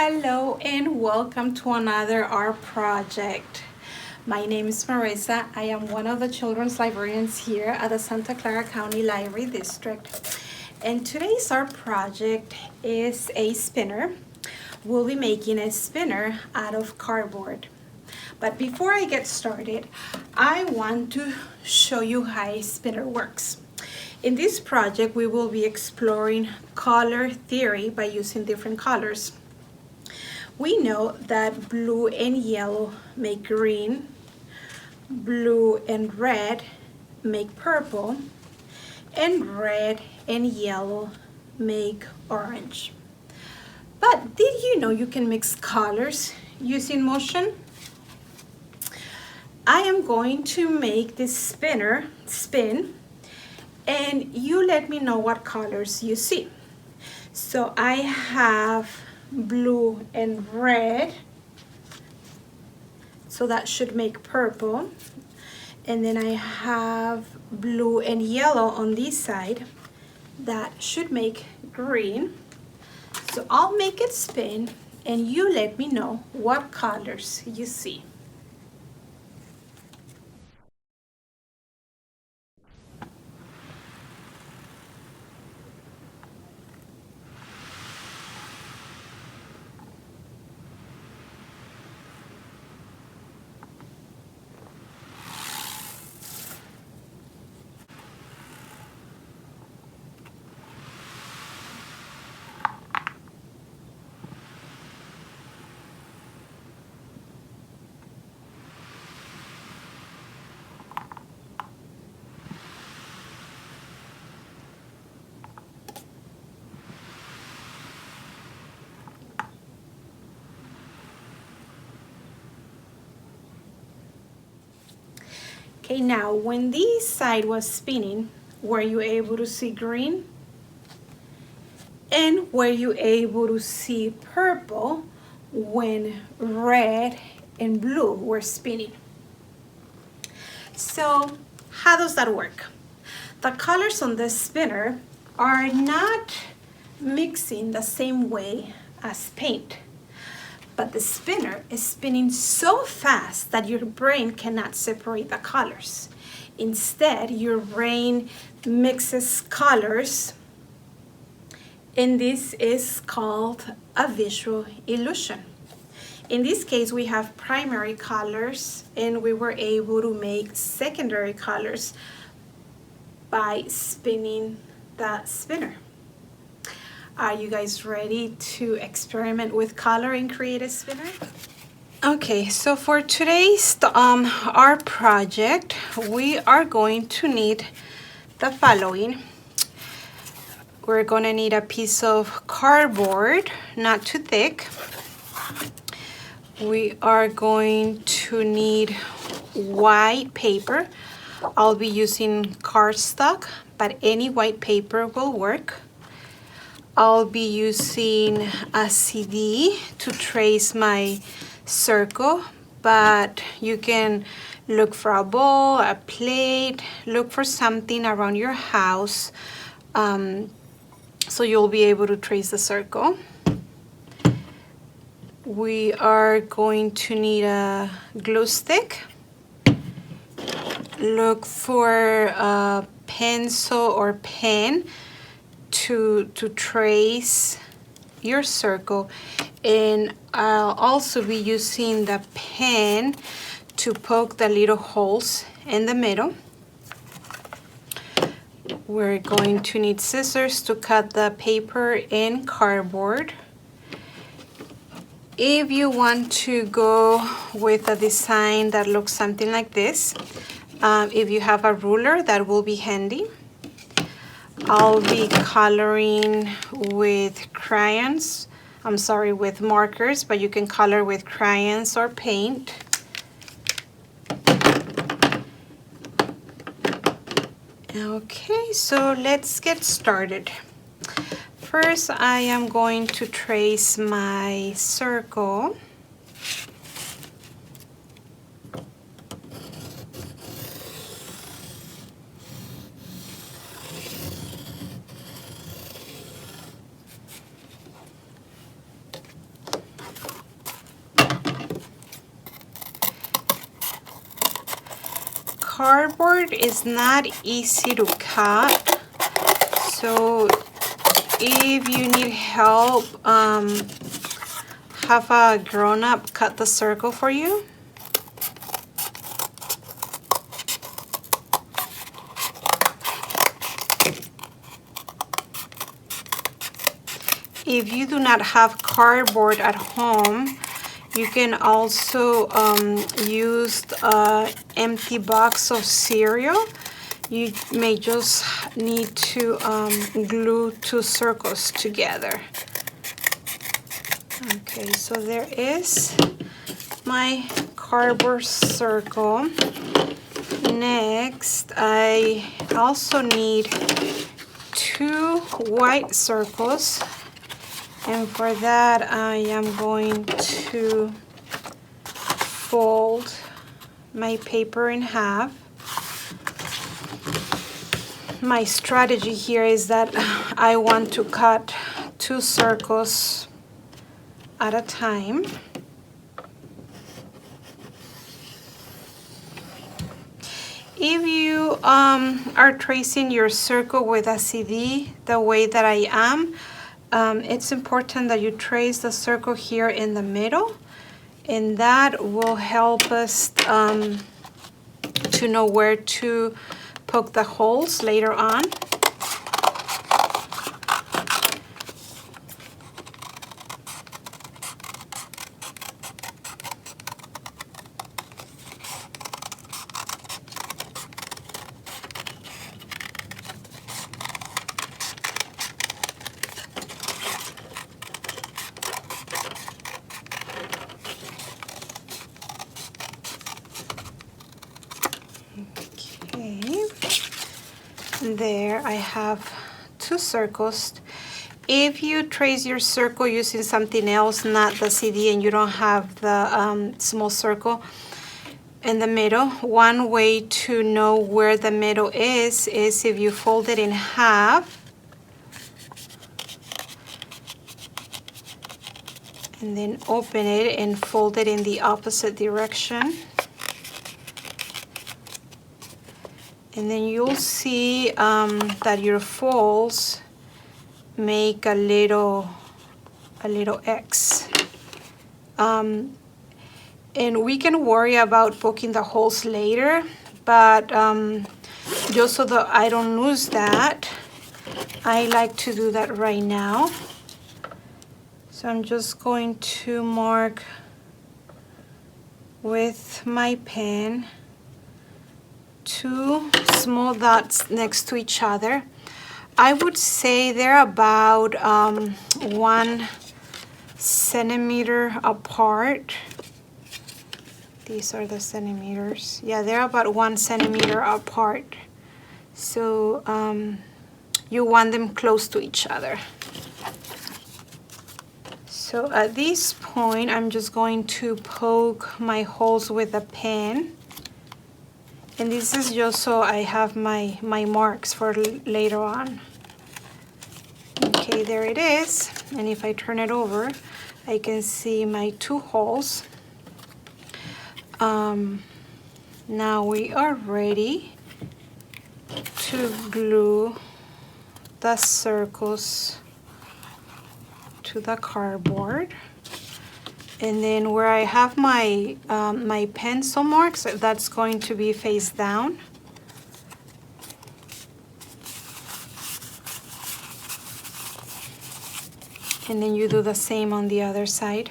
Hello and welcome to another art project. My name is Marissa. I am one of the children's librarians here at the Santa Clara County Library District. And today's art project is a spinner. We'll be making a spinner out of cardboard. But before I get started, I want to show you how a spinner works. In this project, we will be exploring color theory by using different colors. We know that blue and yellow make green, blue and red make purple, and red and yellow make orange. But did you know you can mix colors using motion? I am going to make this spinner spin, and you let me know what colors you see. So I have blue and red, so that should make purple, and then I have blue and yellow on this side, that should make green. So I'll make it spin and you let me know what colors you see. Okay, now when this side was spinning, were you able to see green? And were you able to see purple when red and blue were spinning? So how does that work? The colors on the spinner are not mixing the same way as paint. But the spinner is spinning so fast that your brain cannot separate the colors. Instead, your brain mixes colors, and this is called a visual illusion. In this case, we have primary colors, and we were able to make secondary colors by spinning the spinner. Are you guys ready to experiment with color and create a spinner? Okay, so for today's art project, we are going to need the following. We're going to need a piece of cardboard, not too thick. We are going to need white paper. I'll be using cardstock, but any white paper will work. I'll be using a CD to trace my circle, but you can look for a bowl, a plate, look for something around your house, so you'll be able to trace the circle. We are going to need a glue stick. Look for a pencil or pen to trace your circle, and I'll also be using the pen to poke the little holes in the middle. We're going to need scissors to cut the paper and cardboard. If you want to go with a design that looks something like this, if you have a ruler, that will be handy. I'll be coloring with crayons. With markers, but you can color with crayons or paint. Okay, so let's get started. First, I am going to trace my circle. cardboard is not easy to cut, so if you need help, have a grown-up cut the circle for you. If you do not have cardboard at home, you can also use an empty box of cereal. You may just need to glue 2 circles together. Okay, so there is my cardboard circle. Next, I also need 2 white circles. And for that, I am going to fold my paper in half. My strategy here is that I want to cut 2 circles at a time. If you are tracing your circle with a CD the way that I am, it's important that you trace the circle here in the middle, and that will help us to know where to poke the holes later on. There I have 2 circles. If you trace your circle using something else, not the CD, and you don't have the small circle in the middle, one way to know where the middle is if you fold it in half and then open it and fold it in the opposite direction. And then you'll see that your folds make a little X. And we can worry about poking the holes later, but just so that I don't lose that, I like to do that right now. So I'm just going to mark with my pen 2 small dots next to each other. I would say they're about 1 centimeter apart. These are the centimeters. Yeah, they're about 1 centimeter apart. So you want them close to each other. So at this point, I'm just going to poke my holes with a pen. And this is just so I have my marks for later on. Okay, there it is. And if I turn it over, I can see my 2 holes. Now we are ready to glue the circles to the cardboard. And then where I have my my pencil marks, that's going to be face down. And then you do the same on the other side.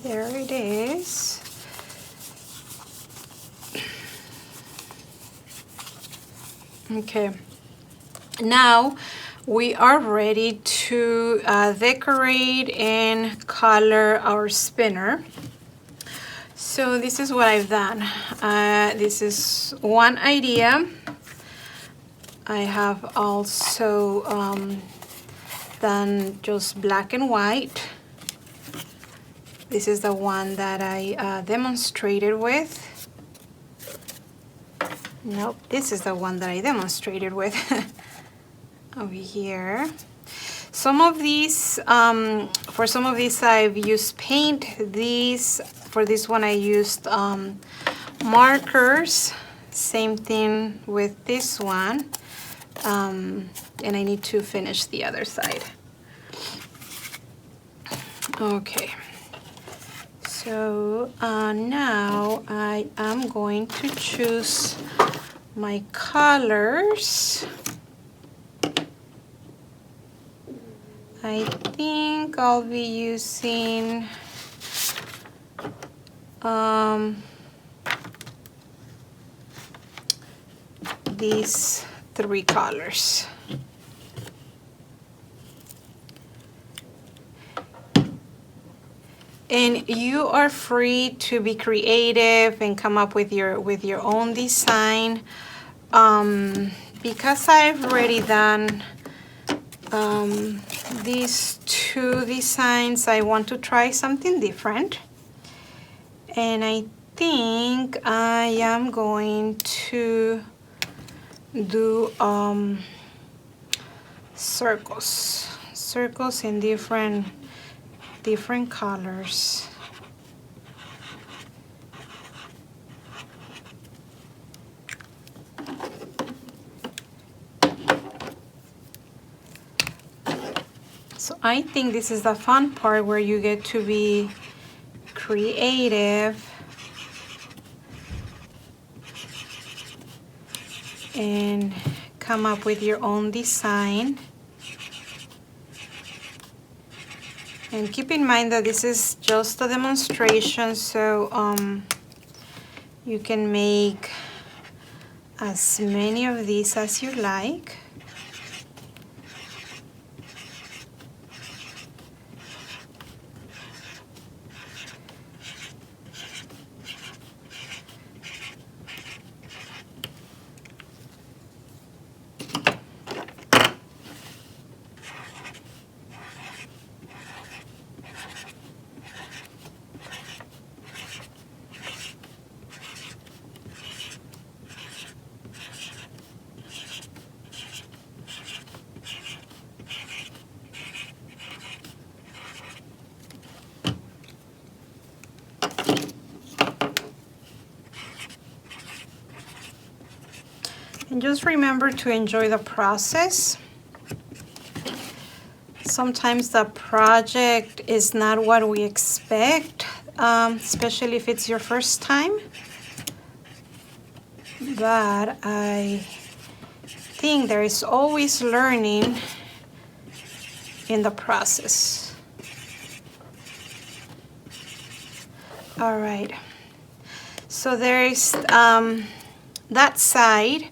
There it is. Okay, now we are ready to decorate and color our spinner. So this is what I've done. This is one idea. I have also done just black and white. This is the one that I demonstrated with. Nope, this is the one that I demonstrated with over here. Some of these, for some of these I've used paint. For this one I used markers. Same thing with this one. And I need to finish the other side. Okay. So now I am going to choose my colors. I think I'll be using these 3 colors. And you are free to be creative and come up with your own design. Because I've already done these 2 designs, I want to try something different. And I think I am going to do circles in different colors. So I think this is the fun part where you get to be creative and come up with your own design. And keep in mind that this is just a demonstration, so you can make as many of these as you like. And just remember to enjoy the process. Sometimes the project is not what we expect, especially if it's your first time. But I think there is always learning in the process. All right. So there is that side.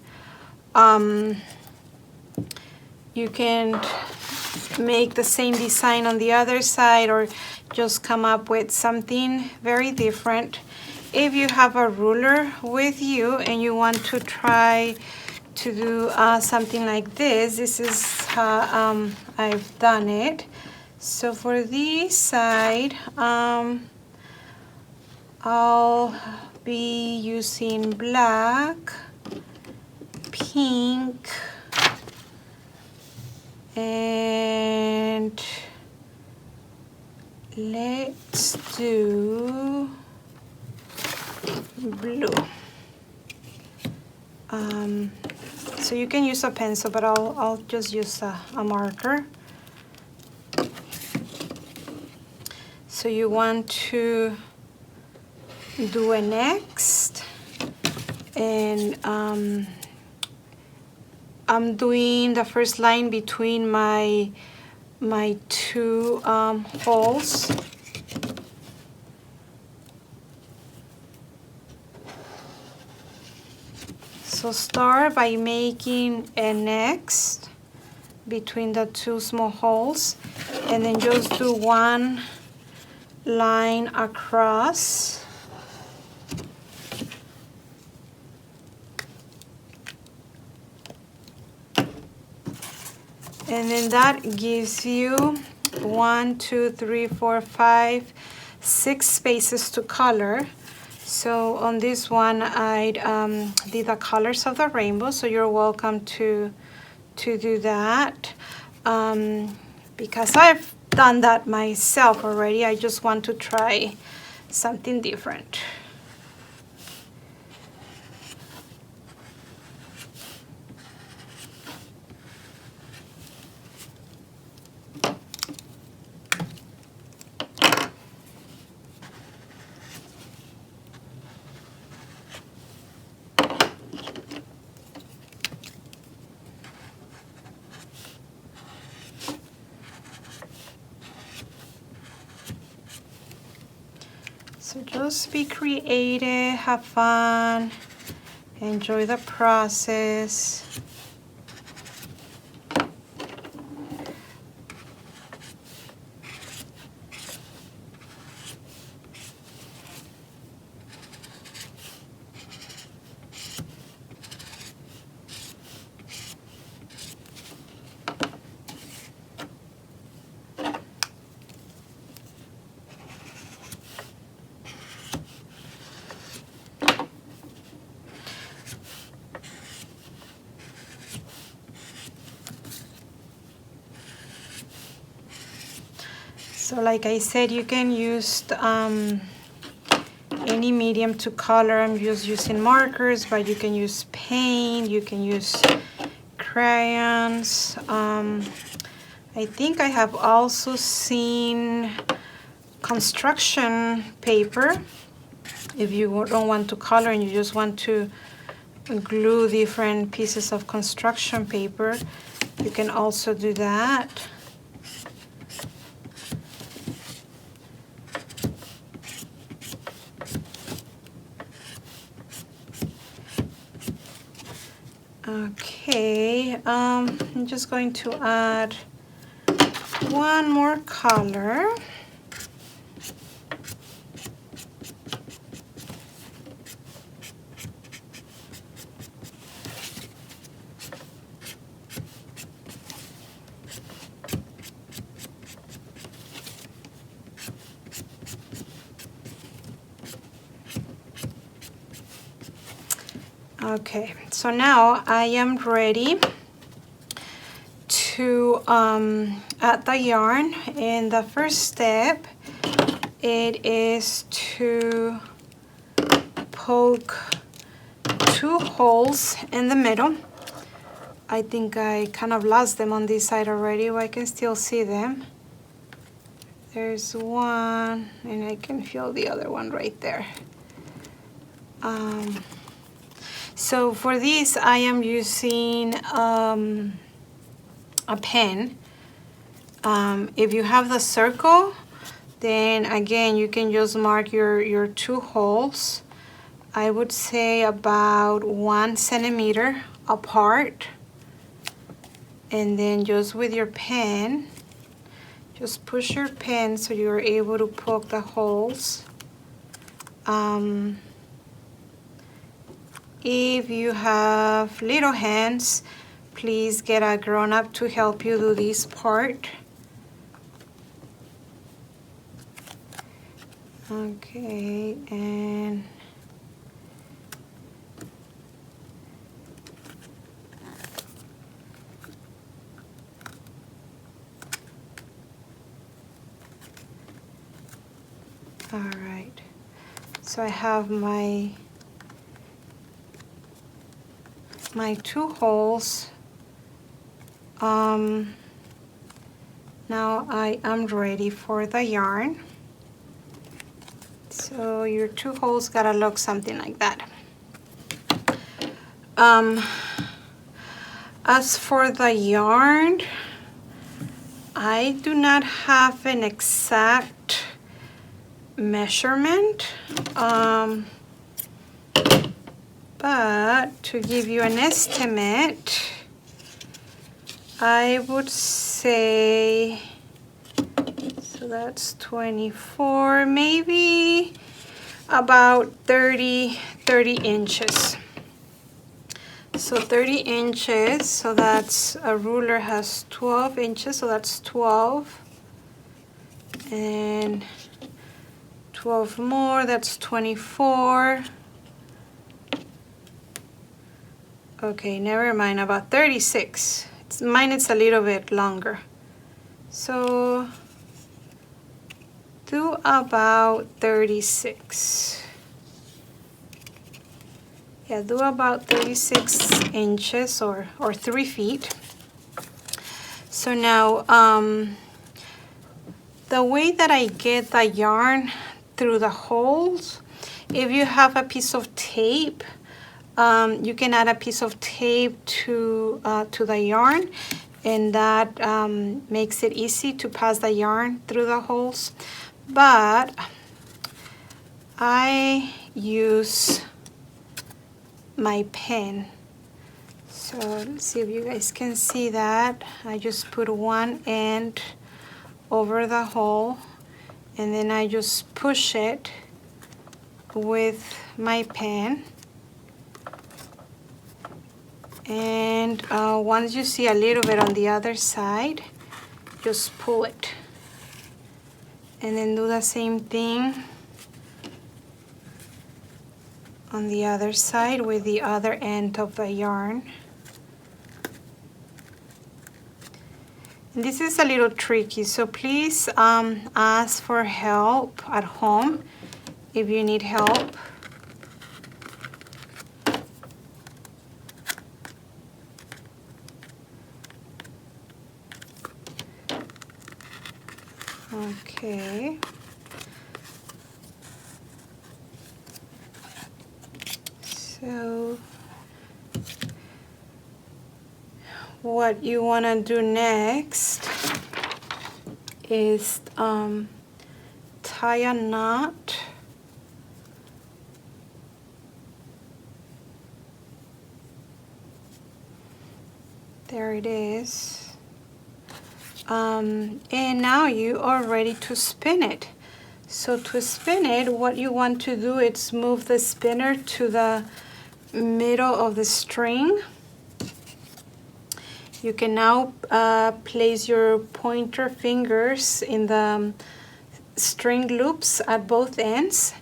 You can make the same design on the other side or just come up with something very different. If you have a ruler with you and you want to try to do something like this, this is how I've done it. So for this side, I'll be using black, pink, and let's do blue. So you can use a pencil, but I'll just use a marker. So you want to do a next, and I'm doing the first line between my 2 holes. So start by making a next between the 2 small holes, and then just do 1 line across. And then that gives you 1, 2, 3, 4, 5, 6 spaces to color. So on this one, I did the colors of the rainbow, so you're welcome to do that. Because I've done that myself already, I just want to try something different. So just be creative, have fun, enjoy the process. So like I said, you can use any medium to color. I'm just using markers, but you can use paint, you can use crayons. I think I have also seen construction paper. If you don't want to color and you just want to glue different pieces of construction paper, you can also do that. Okay, I'm just going to add one more color. Okay, so now I am ready to add the yarn, and the first step, it is to poke 2 holes in the middle. I think I kind of lost them on this side already, but I can still see them. There's one, and I can feel the other one right there. So for this, I am using a pen. If you have the circle, then again, you can just mark your 2 holes. I would say about 1 centimeter apart. And then just with your pen, just push your pen so you're able to poke the holes. If you have little hands, please get a grown-up to help you do this part. Okay, and all right, so I have my 2 holes. Now I am ready for the yarn. So your 2 holes gotta look something like that. As for the yarn, I do not have an exact measurement, but to give you an estimate, I would say, so that's 24, maybe about 30 inches. So 30 inches, so that's, a ruler has 12 inches, so that's 12. And 12 more, that's 24. Okay, never mind, about 36. Mine is a little bit longer. So do about 36. Yeah, do about 36 inches or 3 feet. So now, the way that I get the yarn through the holes, if you have a piece of tape, you can add a piece of tape to the yarn, and that makes it easy to pass the yarn through the holes. But I use my pen. So let's see if you guys can see that. I just put one end over the hole, and then I just push it with my pen. And once you see a little bit on the other side, just pull it. And then do the same thing on the other side with the other end of the yarn. And this is a little tricky, so please ask for help at home if you need help. Okay. So what you want to do next is tie a knot. There it is. And now you are ready to spin it. So to spin it, what you want to do is move the spinner to the middle of the string. You can now place your pointer fingers in the string loops at both ends,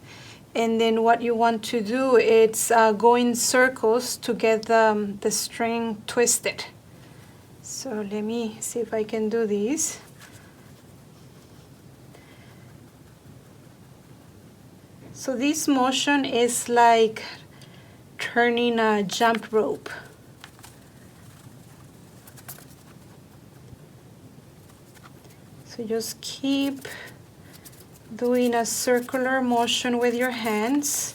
and then what you want to do is go in circles to get the string twisted. So let me see if I can do this. So this motion is like turning a jump rope. So just keep doing a circular motion with your hands.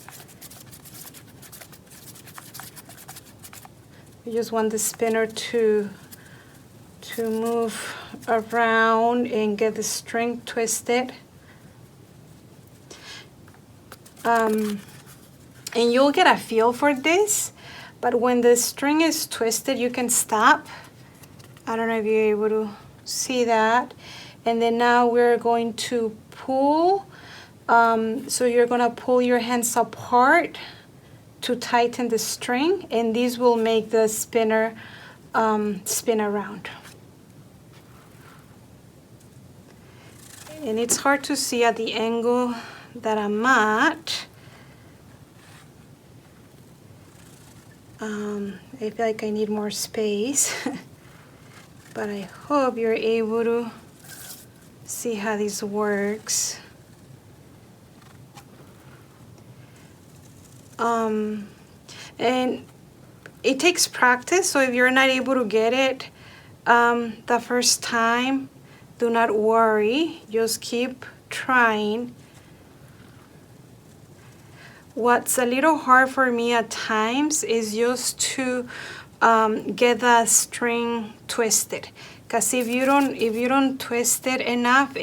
You just want the spinner to move around and get the string twisted. And you'll get a feel for this, but when the string is twisted, you can stop. I don't know if you're able to see that. And then now we're going to pull. So you're gonna pull your hands apart to tighten the string, and this will make the spinner spin around. And it's hard to see at the angle that I'm at. I feel like I need more space, but I hope you're able to see how this works. And it takes practice, so if you're not able to get it the first time, do not worry, just keep trying. What's a little hard for me at times is just to get the string twisted, because if you don't twist it enough,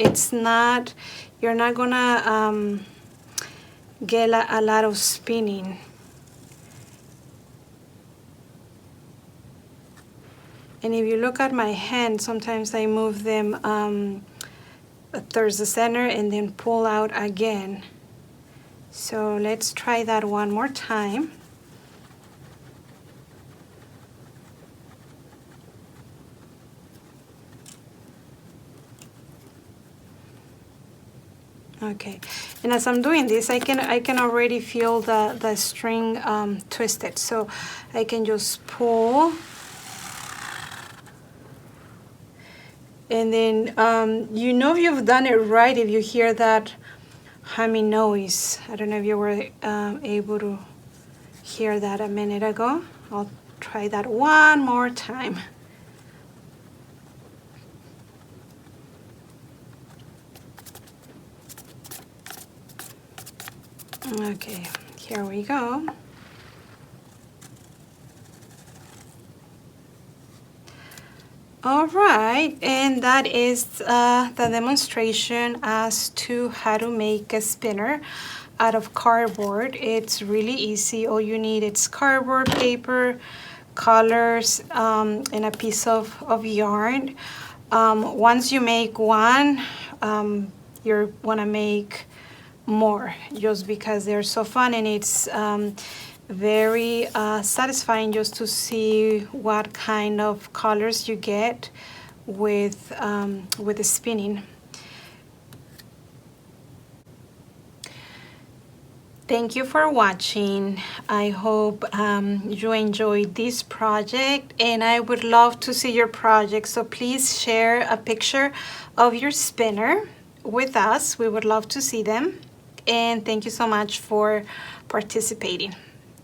you're not gonna get a lot of spinning. And if you look at my hand, sometimes I move them towards the center and then pull out again. So let's try that one more time. Okay, and as I'm doing this, I can already feel the string twisted, so I can just pull, and then you know you've done it right if you hear that humming noise. I don't know if you were able to hear that a minute ago. I'll try that one more time. Okay, here we go. All right, and that is the demonstration as to how to make a spinner out of cardboard. It's really easy. All you need is cardboard, paper, colors, and a piece of yarn. Once you make one, you want to make more, just because they're so fun, and it's very satisfying just to see what kind of colors you get with the spinning. Thank you for watching. I hope you enjoyed this project, and I would love to see your project, so please share a picture of your spinner with us. We would love to see them, and thank you so much for participating.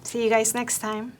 See you guys next time.